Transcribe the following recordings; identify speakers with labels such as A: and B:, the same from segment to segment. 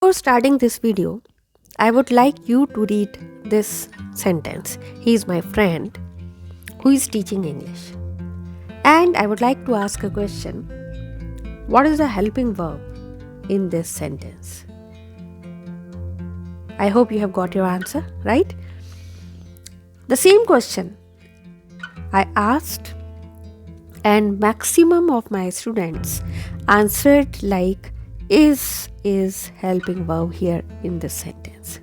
A: Before starting this video, I would like you to read this sentence. He is my friend who is teaching English. And I would like to ask a question. What is the helping verb in this sentence? I hope you have got your answer, right? The same question I asked, and maximum of my students answered like is helping verb here in this sentence.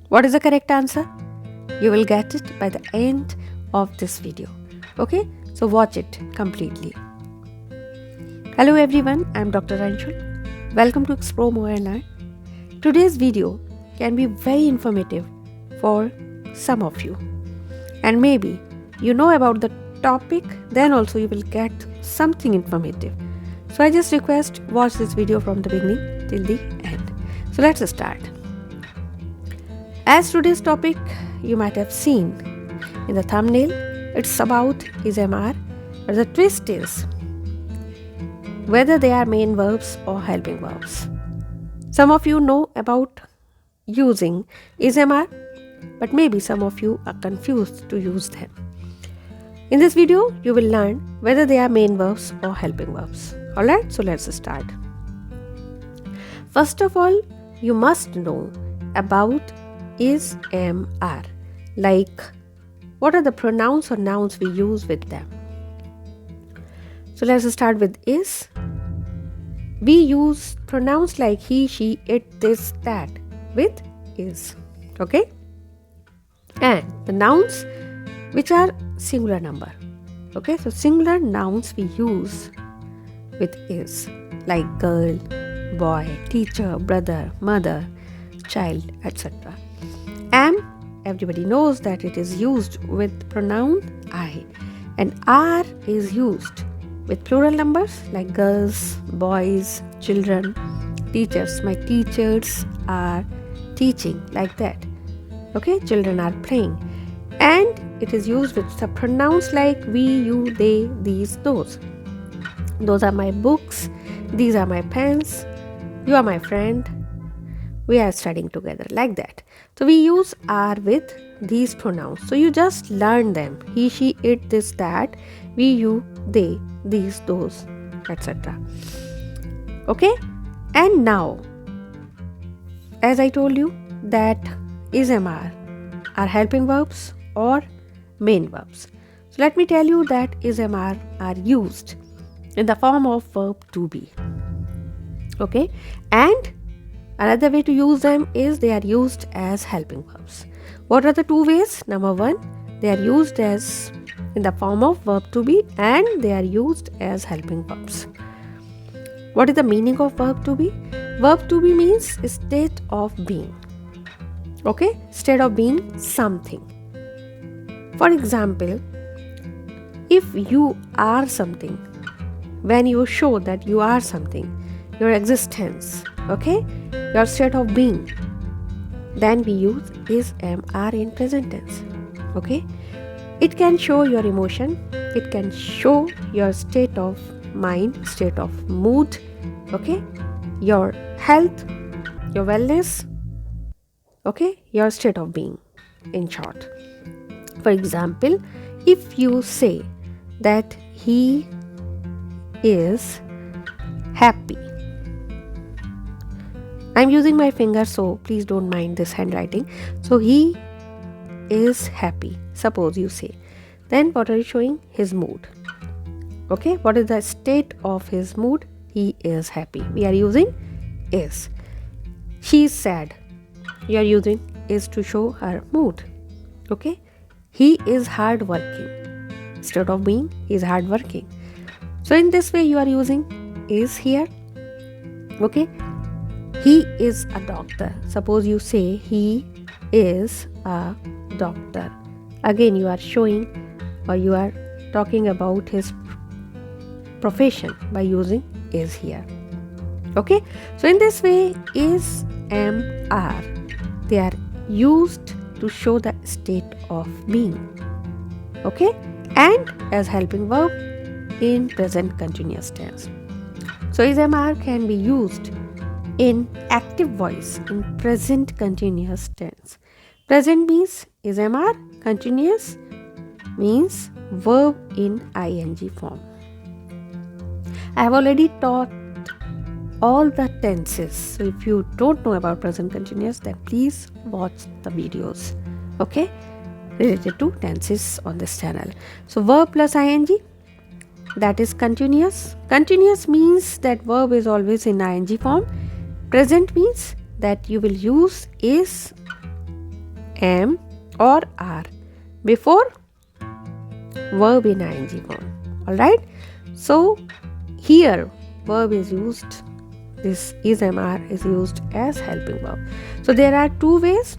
A: What is the correct answer? You will get it by the end of this video. Okay, so watch it completely. Hello everyone, I am Dr. Anshul. Welcome to Explore More and Learn. Today's video can be very informative for some of you, and maybe you know about the topic, then also you will get something informative. So I just request watch this video from the beginning till the end. So let's start. As today's topic you might have seen in the thumbnail, it's about is MR, but the twist is whether they are main verbs or helping verbs. Some of you know about using is MR, but maybe some of you are confused to use them. In this video, you will learn whether they are main verbs or helping verbs. Alright, so let's start. First of all, you must know about is MR. Like, what are the pronouns or nouns we use with them? So let's start with is. We use pronouns like he, she, it, this, that with is. Okay? And the nouns which are singular number. Okay, so singular nouns we use with is, like girl, boy, teacher, brother, mother, child, etc. Am, everybody knows that it is used with pronoun I, and are is used with plural numbers like girls, boys, children, teachers. My teachers are teaching, like that. Okay, children are playing. And it is used with the pronouns like we, you, they, these, those. Those are my books, these are my pens, you are my friend, we are studying together, like that. So we use are with these pronouns. So you just learn them. He, she, it, this, that, we, you, they, these, those, etc. Okay? And now, as I told you that is MR are helping verbs or main verbs. So let me tell you that is MR are used in the form of verb to be. Okay, and another way to use them is they are used as helping verbs. What are the two ways? Number one, they are used as in the form of verb to be, and they are used as helping verbs. What is the meaning of verb to be? Verb to be means state of being. Okay, state of being something. For example, if you are something, when you show that you are something, your existence, okay, your state of being, then we use is MR in present tense. Okay, it can show your emotion, it can show your state of mind, state of mood, okay, your health, your wellness, okay, your state of being, in short. For example, if you say that he is happy, I'm using my finger, so please don't mind this handwriting. So he is happy, suppose you say, then what are you showing? His mood. Okay, what is the state of his mood? He is happy. We are using is. She is sad. You are using is to show her mood. Okay, he is hardworking. Instead of being, he is hardworking. So in this way you are using is here. Okay, he is a doctor. Suppose you say he is a doctor. Again you are showing or you are talking about his profession by using is here. Okay, so in this way is, am, are, they are used to show the state of being. Okay, and as helping verb in present continuous tense. So is MR can be used in active voice in present continuous tense. Present means is MR, continuous means verb in ing form. I have already taught all the tenses. So if you don't know about present continuous, then please watch the videos, okay, related to tenses on this channel. So verb plus ing, that is continuous. Continuous means that verb is always in ing form. Present means that you will use is, am or are before verb in ing form. Alright, so here verb is used, this is MR is used as helping verb. So there are two ways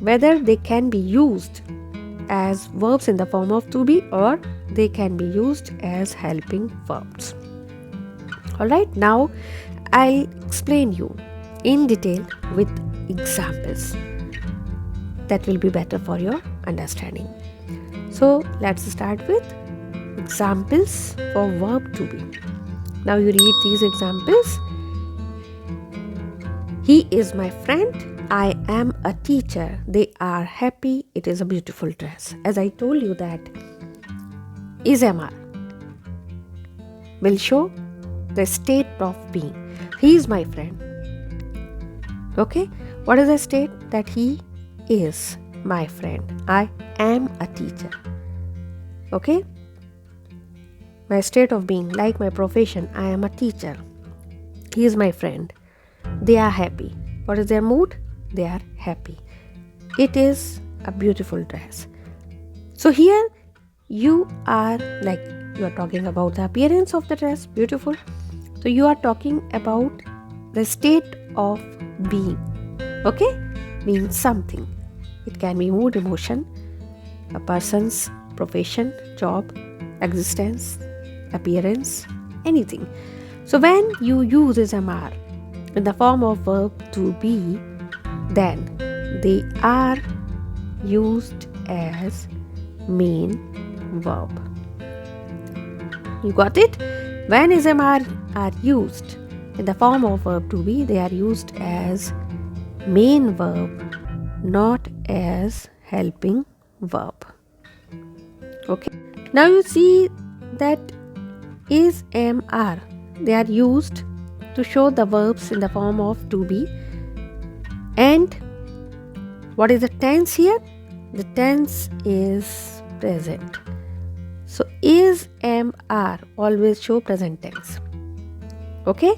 A: whether they can be used as verbs in the form of to be or they can be used as helping verbs. Alright, now I'll explain you in detail with examples. That will be better for your understanding. So let's start with examples for verb to be. Now you read these examples. He is my friend. I am a teacher. They are happy. It is a beautiful dress. As I told you that is MR will show the state of being. He is my friend. Okay. What is the state? That he is my friend. I am a teacher. Okay. My state of being, like my profession, I am a teacher. He is my friend. They are happy. What is their mood? They are happy. It is a beautiful dress. So here you are talking about the appearance of the dress, beautiful. So you are talking about the state of being. Okay? Means something. It can be mood, emotion, a person's profession, job, existence, appearance, anything. So when you use SMR in the form of verb to be, then they are used as main verb. You got it? When SMR are used in the form of verb to be, they are used as main verb, not as helping verb. Okay. Now you see that is, am, are. They are used to show the verbs in the form of to be. And what is the tense here? The tense is present. So is, am, are always show present tense. Okay.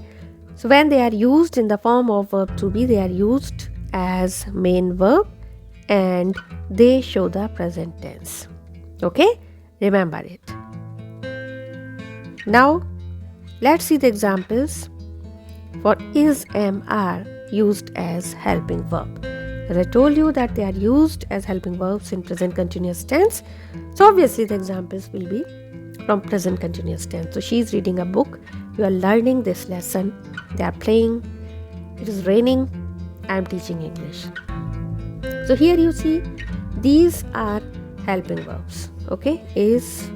A: So when they are used in the form of verb to be, they are used as main verb and they show the present tense. Okay. Remember it. Now let's see the examples for is, am, are used as helping verb. As I told you that they are used as helping verbs in present continuous tense. So obviously the examples will be from present continuous tense. So she is reading a book. You are learning this lesson. They are playing. It is raining. I am teaching English. So here you see these are helping verbs. Okay, is,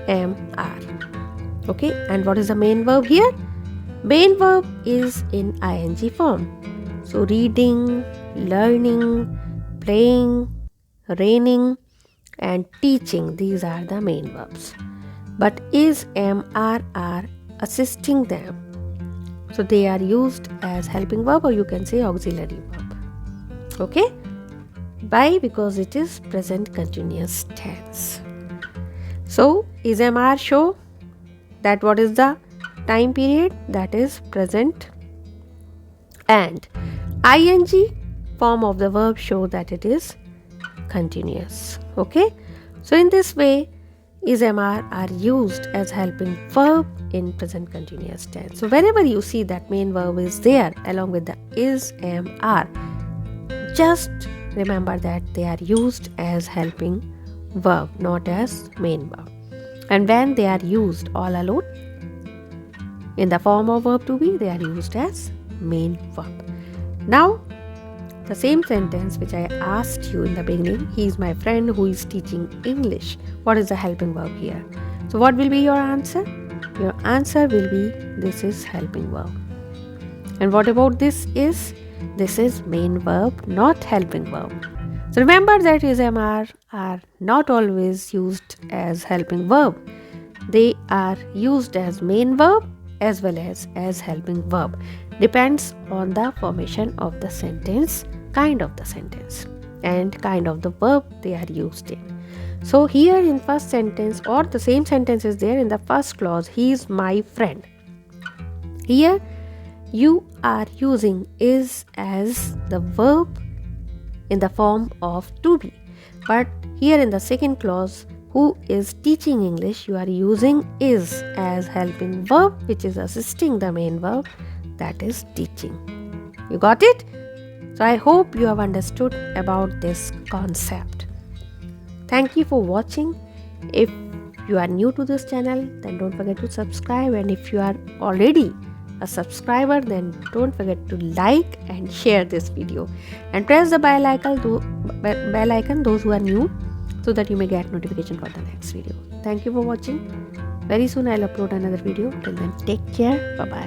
A: am, are. Okay, and what is the main verb here? Main verb is in ing form. So reading, learning, playing, raining and teaching, these are the main verbs. But is, am, are assisting them. So they are used as helping verb or you can say auxiliary verb. Okay? Why? Because it is present continuous tense. So is, am, are show that what is the time period, that is present, and ing form of the verb show that it is continuous. Okay, so in this way is, am, are used as helping verb in present continuous tense. So whenever you see that main verb is there along with the is, am, are, just remember that they are used as helping verb, not as main verb. And when they are used all alone in the form of verb to be, they are used as main verb. Now the same sentence which I asked you in the beginning, he is my friend who is teaching English. What is the helping verb here? So what will be your answer? Your answer will be this is helping verb. And what about this is? This is main verb, not helping verb. So remember that is MR are not always used as helping verb. They are used as main verb as well as helping verb. Depends on the formation of the sentence, kind of the sentence, and kind of the verb they are used in. So here in first sentence, or the same sentence is there in the first clause, he is my friend. Here you are using is as the verb in the form of to be. But here in the second clause, who is teaching English, you are using is as helping verb, which is assisting the main verb, that is teaching. You got it? So I hope you have understood about this concept. Thank you for watching. If you are new to this channel, then don't forget to subscribe, and if you are already a subscriber, then don't forget to like and share this video, and press the bell icon those who are new, so that you may get notification for the next video. Thank you for watching. Very soon I'll upload another video. Till then, take care. Bye bye.